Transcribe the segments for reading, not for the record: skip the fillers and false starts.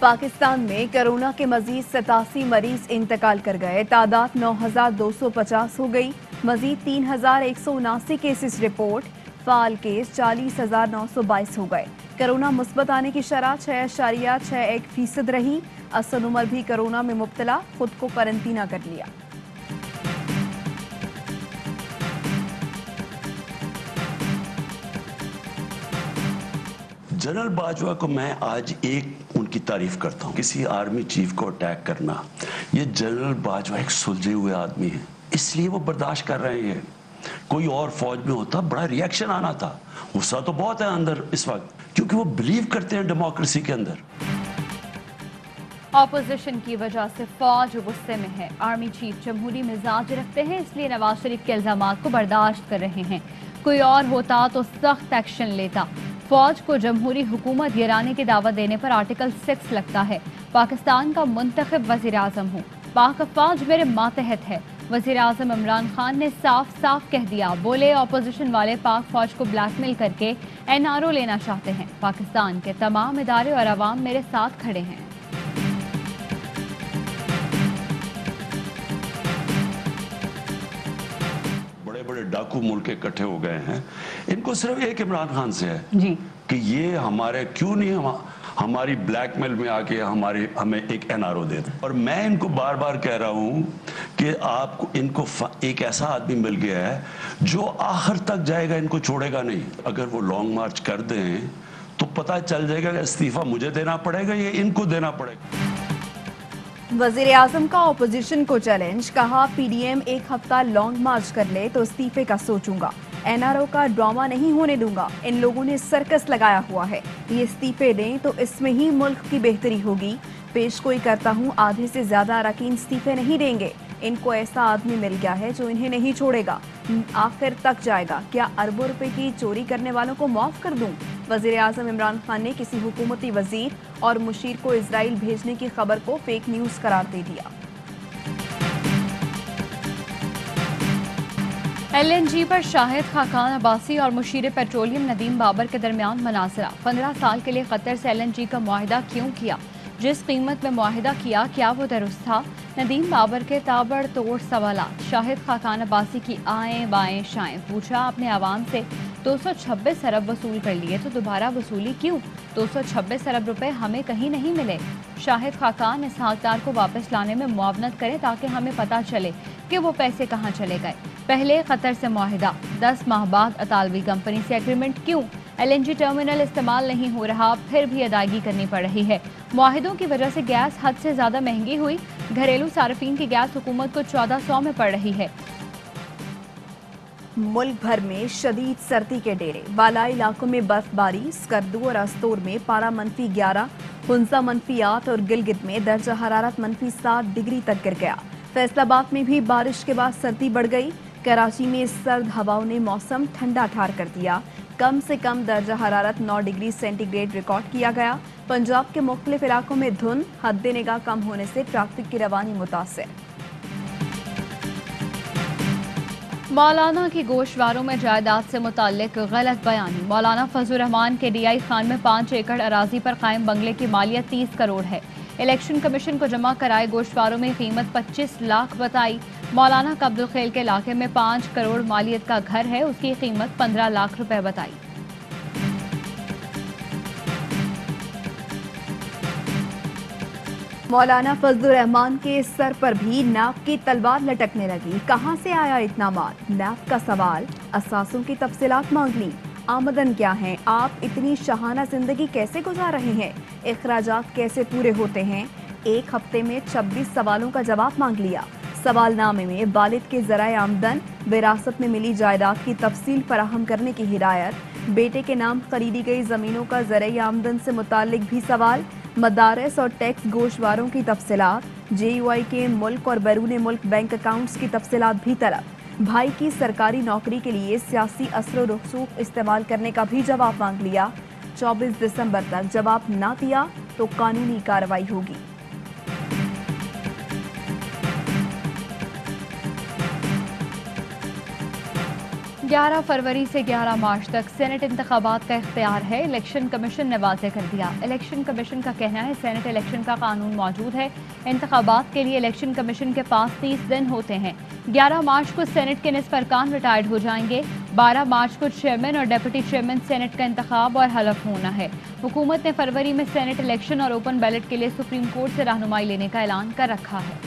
पाकिस्तान में कोरोना के मजीद 87 मरीज इंतकाल कर गए। तादाद 9,250 हो गई। मजीद 3,179 केसेस रिपोर्ट। फाल केस 40,922 हो गए। कोरोना मुस्बत आने की शरह 6.61% रही। असद उमर भी कोरोना में मुब्तला, खुद को क्वारंटीना कर लिया। जनरल बाजवा को मैं आज एक उनकी तारीफ करता हूँ। किसी आर्मी चीफ को अटैक करना, ये जनरल बाजवा एक सुलझे हुए आदमी है, इसलिए वो बर्दाश्त कर रहे हैं। कोई और फौज में होता बड़ा रिएक्शन आना था। गुस्सा तो बहुत है अंदर इस वक्त, क्योंकि वो बिलीव करते हैं डेमोक्रेसी के अंदर। ऑपोजिशन की वजह से फौज गुस्से में है। आर्मी चीफ जमहूरी मिजाज रखते हैं, इसलिए नवाज शरीफ के इल्जामात को बर्दाश्त कर रहे हैं। कोई और होता तो सख्त एक्शन लेता। फौज को जमहूरी हुकूमत गिराने की दावत देने पर आर्टिकल 6 लगता है। पाकिस्तान का मुंतखब वज़ीर आज़म हूँ, पाक फौज मेरे मातहत है। वज़ीर आज़म इमरान खान ने साफ साफ कह दिया। बोले ऑपोजिशन वाले पाक फौज को ब्लैकमेल करके NRO लेना चाहते हैं। पाकिस्तान के तमाम इदारे और अवाम मेरे साथ खड़े हैं। बड़े डाकू मुल्क इकट्ठे हो गए हैं। इनको सिर्फ एक इमरान खान से है जी कि ये हमारे क्यों नहीं हमारी ब्लैकमेल में आके हमें एक NRO दे दें। और मैं इनको बार बार कह रहा हूं कि आपको इनको एक ऐसा आदमी मिल गया है जो आखिर तक जाएगा, इनको छोड़ेगा नहीं। अगर वो लॉन्ग मार्च कर दें तो पता चल जाएगा कि इस्तीफा मुझे देना पड़ेगा या इनको देना पड़ेगा। वजीर आजम का ऑपोजिशन को चैलेंज, कहा PDM एक हफ्ता लॉन्ग मार्च कर ले तो इस्तीफे का सोचूंगा। NRO का ड्रामा नहीं होने दूंगा। इन लोगों ने सर्कस लगाया हुआ है, ये इस्तीफे दें तो इसमें ही मुल्क की बेहतरी होगी। पेश कोई करता हूँ, आधे से ज्यादा अरकान इस्तीफे नहीं देंगे। इनको ऐसा आदमी मिल गया है जो इन्हें नहीं छोड़ेगा, आखिर तक जाएगा। क्या अरबों रुपए की चोरी करने वालों को माफ कर दूं? वजीर आजम इमरान खान ने किसी हुकूमती वजीर और मुशीर को इजराइल भेजने की खबर को फेक न्यूज करार दे दिया। LNG पर शाहिद खाकान अब्बासी और मुशीर पेट्रोलियम नदीम बाबर के दरमियान मनासरा। 15 साल के लिए कतर से LNG का मुआहिदा क्यों किया? जिस कीमत में मुआहिदा किया, क्या वो दुरुस्त था? नदीम बाबर के ताबड़तोड़ सवालात। शाहिद खाकान अब्बासी की आएँ बाएँ शाएँ। पूछा, आपने आवाम से 226 अरब वसूल कर लिए तो दोबारा वसूली क्यों? 226 अरब रुपए हमें कहीं नहीं मिले। शाहिद खाकान इस हकदार को वापस लाने में मुआवनत करें ताकि हमें पता चले कि वो पैसे कहाँ चले गए। पहले कतर से मुआहिदा, 10 माह बाद अतालवी कंपनी से एग्रीमेंट क्यों? LNG टर्मिनल इस्तेमाल नहीं हो रहा, फिर भी अदायगी करनी पड़ रही है। मुआहिदों की वजह से गैस हद से ज्यादा महंगी हुई। घरेलू सार्फिन की गैस हुकूमत को 1400 में पड़ रही है। मुल्क भर में शदीद सर्दी के डेरे। बालाई इलाकों में बर्फबारी। स्कर्दू और अस्तोर में पारा -11, हुंजा -8 और गिलगित में दर्जा हरारत -7 डिग्री तक गिर गया। फैसलाबाद में भी बारिश के बाद सर्दी बढ़ गई। कराची में सर्द हवाओं ने मौसम ठंडा ठार कर दिया। कम से कम दर्जा हरारत 9 डिग्री सेंटीग्रेड रिकॉर्ड किया गया। पंजाब के मुख्तलिफ इलाकों में धुंध, हद निगाह कम होने से ट्रैफिक की रवानी मुतासिर। मौलाना की गोशवारों में जायदाद से मुताल्लिक गलत बयानी। मौलाना फजलुर रहमान के DI खान में 5 एकड़ अराजी पर कायम बंगले की मालियत 30 करोड़ है। इलेक्शन कमीशन को जमा कराए गोशवारों में कीमत 25 लाख बताई। मौलाना का अब्दुल खैल के इलाके में 5 करोड़ मालियत का घर है, उसकी कीमत 15 लाख रुपए बताई। मौलाना फजलुर रहमान के सर पर भी नाफ की तलवार लटकने लगी। कहां से आया इतना माल? नाफ का सवाल। असासों की तफसीलात मांग ली। आमदन क्या है? आप इतनी शाहाना जिंदगी कैसे गुजार रहे हैं? इखराजात कैसे पूरे होते हैं? एक हफ्ते में 26 सवालों का जवाब मांग लिया। सवालनामे में वालिद के ज़राए आमदन, विरासत में मिली जायदाद की तफसील फराहम करने की हिदायत, बेटे के नाम खरीदी गई जमीनों का ज़राए आमदन से मुताल्लिक भी सवाल, मदारस और टैक्स गोशवारों की तफसीलात, JUI के मुल्क और बैरून मुल्क बैंक अकाउंट्स की तफसीलात भी तलब। भाई की सरकारी नौकरी के लिए सियासी असर रसूख इस्तेमाल करने का भी जवाब मांग लिया। 24 दिसंबर तक जवाब ना दिया तो कानूनी कार्रवाई होगी। 11 फरवरी से 11 मार्च तक सेनेट इंतखाबात का इख्तियार है, इलेक्शन कमीशन ने वाज़ेह कर दिया। इलेक्शन कमीशन का कहना है सेनेट इलेक्शन का कानून मौजूद है, इंतखाबात के लिए इलेक्शन कमीशन के पास 30 दिन होते हैं। 11 मार्च को सेनेट के निस्फ अरकान रिटायर्ड हो जाएंगे। 12 मार्च को चेयरमैन और डिप्टी चेयरमैन सेनेट का इंतखाब और हलफ होना है। हुकूमत ने फरवरी में सेनेट इलेक्शन और ओपन बैलेट के लिए सुप्रीम कोर्ट से रहनुमाई लेने का ऐलान कर रखा है।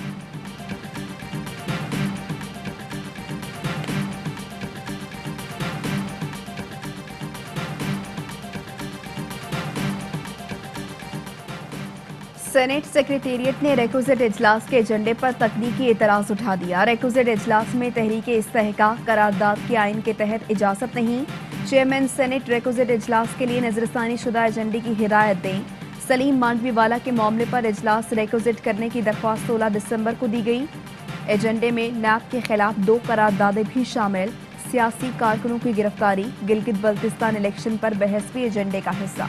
सेनेट सेक्रेटेरिएट ने रेक्विजिट इजलास के एजेंडे पर तकनीकी एतराज़ उठा दिया। रेक्विजिट इजलास में तहरीक इस्तेहकाक करारदाद के आइन के तहत इजाज़त नहीं। चेयरमैन सेनेट रेक्विजिट इजलास के लिए नजरसानी शुदा एजेंडे की हिदायत दें। सलीम मांडवीवाला के मामले पर इजलास रेक्विजिट करने की दरख्वास्त 16 दिसंबर को दी गई। एजेंडे में नैब के खिलाफ 2 करारदादें भी शामिल। सियासी कारकुनों की गिरफ्तारी, गिलगित बल्तिस्तान इलेक्शन पर बहस भी एजेंडे का हिस्सा।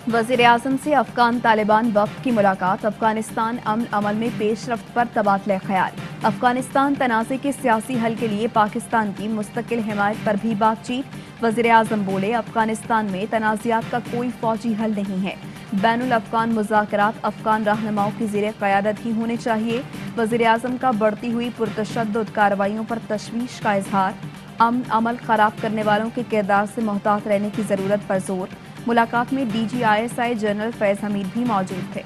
वज़ीर-ए-आज़म से अफगान तालिबान वफ़द की मुलाकात, अफगानिस्तान अमन अमल में पेशरफ्त पर तबादला ख्याल। अफगानिस्तान तनाज़े के सियासी हल के लिए पाकिस्तान की मुस्तकिल हिमायत पर भी बातचीत। वज़ीर-ए-आज़म बोले अफगानिस्तान में तनाज़ात का कोई फ़ौजी हल नहीं है। बैनुल अफ़गान मुज़ाकरात अफ़गान रहनुमाओं की ज़ेरे क़यादत ही होने चाहिए। वज़ीर-ए-आज़म का बढ़ती हुई पुरतशद्दुद कार्रवाइयों पर तशवीश का इजहार। अमन अमल ख़राब करने वालों के किरदार से मोहतात रहने की ज़रूरत पर जोर। मुलाकात में DGISI जनरल फैज़ हमीद भी मौजूद थे।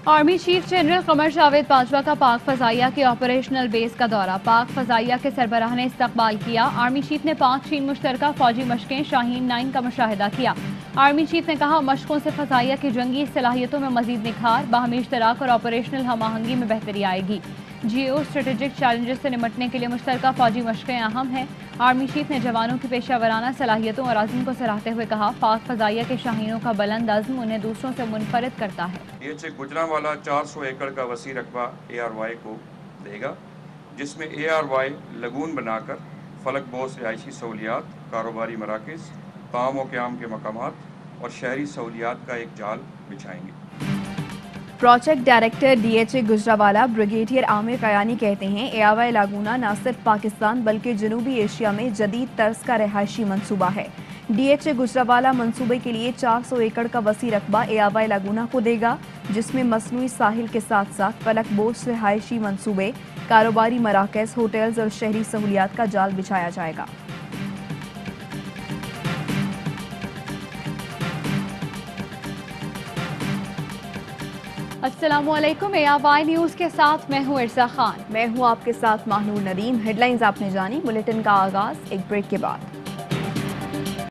Army chief general Qamar Javed Bajwa का पाक फ़ज़ाइया के ऑपरेशनल बेस का दौरा, पाक फ़ज़ाइया के सरबराह ने इस्तकबाल किया। आर्मी चीफ ने पाक चीन मुश्तरका फ़ौजी मशकें शाहीन 9 का मुशाहिदा किया। आर्मी चीफ ने कहा मशकों से फ़ज़ाइया की जंगी सलाहियतों में मज़ीद निखार, बाहमी इश्तराक और ऑपरेशनल हम आहंगी में बेहतरी आएगी। जियो स्ट्रेटेजिक चैलेंजेस से निपटने के लिए मुश्तरका फ़ौजी मशक़ें अहम हैं। आर्मी चीफ ने जवानों की पेशा वराना सलाहियतों और अज़्म को सराहते हुए कहा पाक फ़ज़ाइया के शाहीनों का बुलंद अज़्म उन्हें दूसरों से मुनफरिद करता है। DHA गुजरांवाला 400 एकड़ का वसी रकबा ARY को देगा, जिसमें ARY लगून बनाकर फलक बोस रिहायशी सहूलियात, कारोबारी मराकज़, ताम व क़याम के मकामात और शहरी सहूलियात का एक जाल बिछाएंगे। Project director DHA Gujranwala brigadier Amir Kayani कहते हैं ARY लागूना न सिर्फ पाकिस्तान बल्कि जनूबी एशिया में जदीद तर्ज का रिहायशी मंसूबा है। DHA गुजरांवाला मंसूबे के लिए 400 एकड़ का वसी रकबा ARY लागूना को देगा, जिसमें मसनूई साहिल के साथ साथ फलक बोस रिहायशी मंसूबे, कारोबारी मराकज़, होटल्स और शहरी सहूलियात का जाल बिछाया जाएगा। अस्सलामुअलैकुम, ARY न्यूज़ के साथ मैं हूँ इरसा खान। मैं हूँ आपके साथ माहनूर नदीम। हेडलाइंस आपने जानी, बुलेटिन का आगाज एक ब्रेक के बाद।